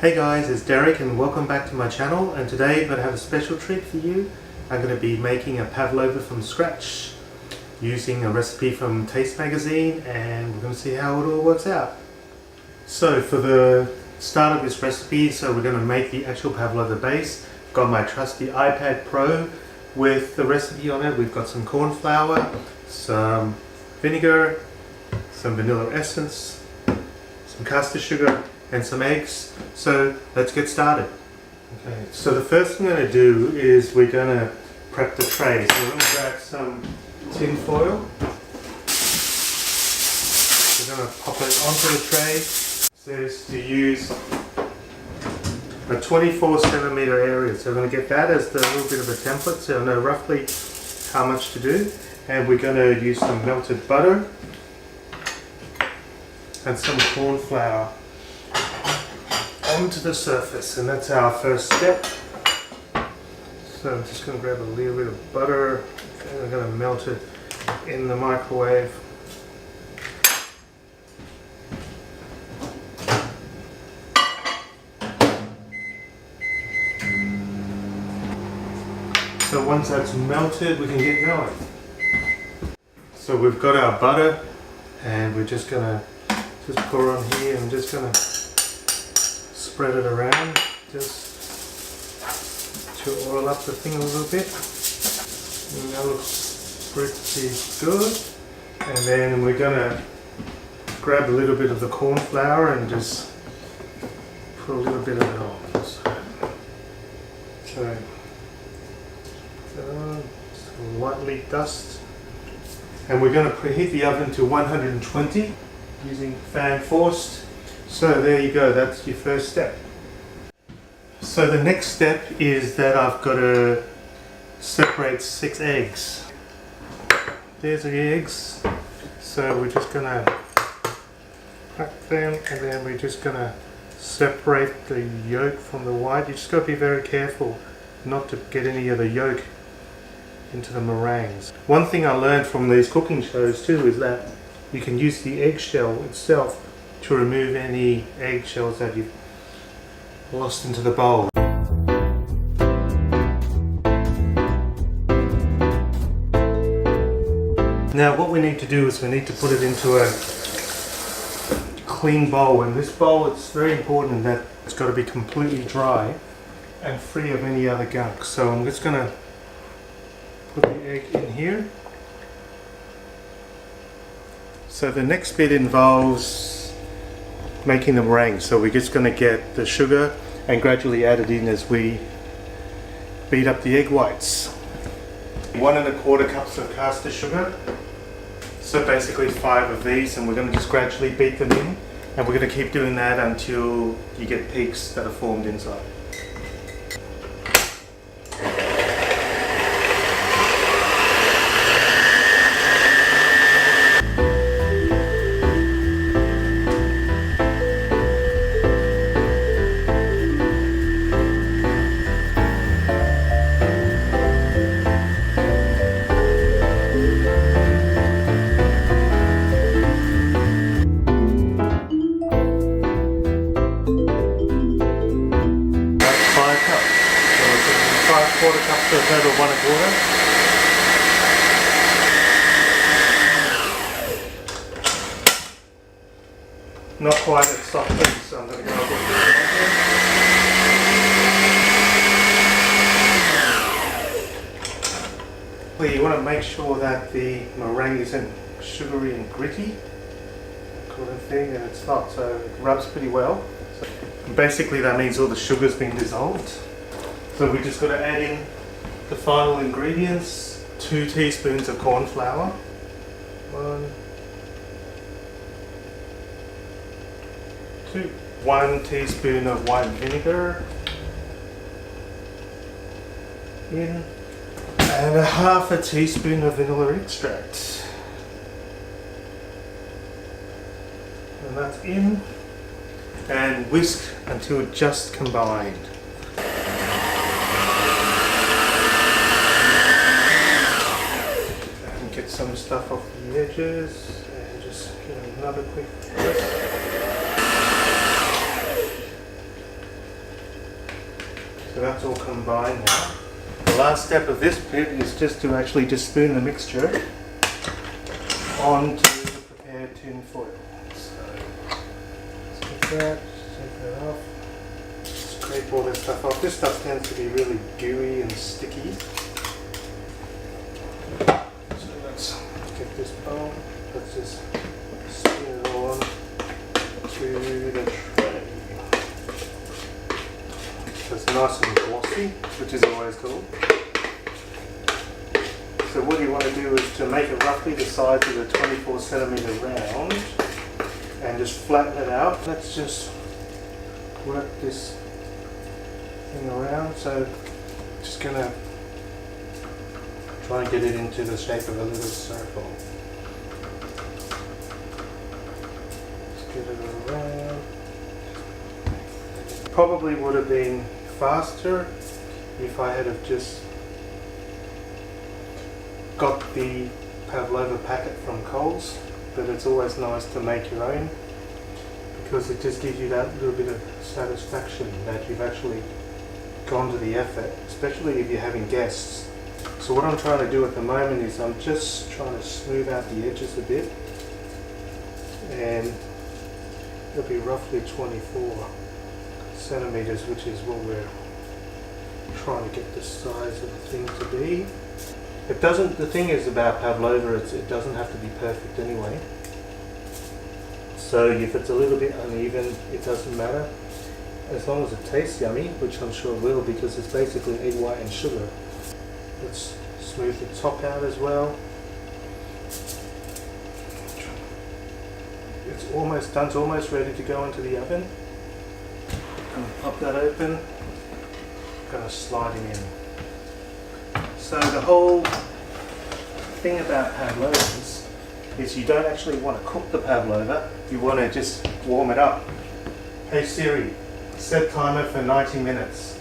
Hey guys, it's Derek and welcome back to my channel, and today I'm going to have a special treat for you. I'm going to be making a pavlova from scratch using a recipe from Taste Magazine, and we're going to see how it all works out. So for the start of this recipe, we're going to make the actual pavlova base. I've got my trusty iPad Pro with the recipe on it. We've got some corn flour, some vinegar, some vanilla essence, some caster sugar and some eggs. So let's get started. Okay, so the first thing I'm going to do is we're going to prep the tray. So we're going to grab some tin foil. We're going to pop it onto the tray. It says to use a 24 centimeter area. So we're going to get that as the little bit of a template so I know roughly how much to do. And we're going to use some melted butter and some corn flour onto the surface, and that's our first step. So I'm just going to grab a little bit of butter and I'm going to melt it in the microwave. So once that's melted, we can get going. So we've got our butter and we're just going to pour on here. I'm just going to spread it around just to oil up the thing a little bit. And that looks pretty good. And then we're going to grab a little bit of the corn flour and just put a little bit of it on. So just lightly dust. And we're going to preheat the oven to 120 using fan forced. So there you go, that's your first step. So the next step is that I've got to separate 6 eggs. There's the eggs. So we're just going to crack them, and then we're just going to separate the yolk from the white. You just got to be very careful not to get any of the yolk into the meringues. One thing I learned from these cooking shows too is that you can use the eggshell itself to remove any eggshells that you've lost into the bowl. Now what we need to do is we need to put it into a clean bowl, and this bowl, it's very important that it's got to be completely dry and free of any other gunk. So I'm just going to put the egg in here. So the next bit involves making the meringue. So we're just going to get the sugar and gradually add it in as we beat up the egg whites. 1 1/4 cups of caster sugar. So basically 5 of these, and we're going to just gradually beat them in, and we're going to keep doing that until you get peaks that are formed inside. Quarter cups to a total of 1 1/4. Not quite at soft heat, so I'm going to go a bit more. You want to make sure that the meringue isn't sugary and gritty kind of thing, and it's not, so it rubs pretty well. So basically that means all the sugar's been dissolved. So we just got to add in the final ingredients: 2 teaspoons of corn flour, 1 teaspoon of white vinegar in, and 1/2 teaspoon of vanilla extract. And that's in, and whisk until just combined. Get some stuff off the edges and just give it another quick whisk. So that's all combined now. The last step of this bit is just to actually just spoon the mixture onto the prepared tin foil. So let's get that, take that off, scrape all that stuff off. This stuff tends to be really gooey and sticky. So let's get this bowl, let's just spoon it all on to the tray. So it's nice and glossy, which is always cool. So what you want to do is to make it roughly the size of a 24 centimeter round and just flatten it out. Let's just work this thing around. So just going to try and get it into the shape of a little circle. Just get it around. Probably would have been faster if I had have just got the pavlova packet from Coles, but it's always nice to make your own because it just gives you that little bit of satisfaction that you've actually gone to the effort, especially if you're having guests. So what I'm trying to do at the moment is I'm just trying to smooth out the edges a bit, and it'll be roughly 24 centimeters, which is what we're trying to get the size of the thing to be. It doesn't, the thing is about pavlova, it doesn't have to be perfect anyway. So if it's a little bit uneven, it doesn't matter. As long as it tastes yummy, which I'm sure it will because it's basically egg white and sugar. Let's smooth the top out as well. It's almost done, it's almost ready to go into the oven. I'm going to pop that open. I'm going to slide it in. So the whole thing about pavlovas is you don't actually want to cook the pavlova, you want to just warm it up. Hey Siri, set timer for 90 minutes.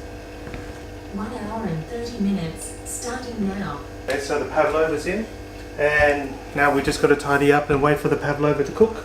1 hour and 30 minutes, starting now. Okay, so the pavlova's in, and now we just got to tidy up and wait for the pavlova to cook.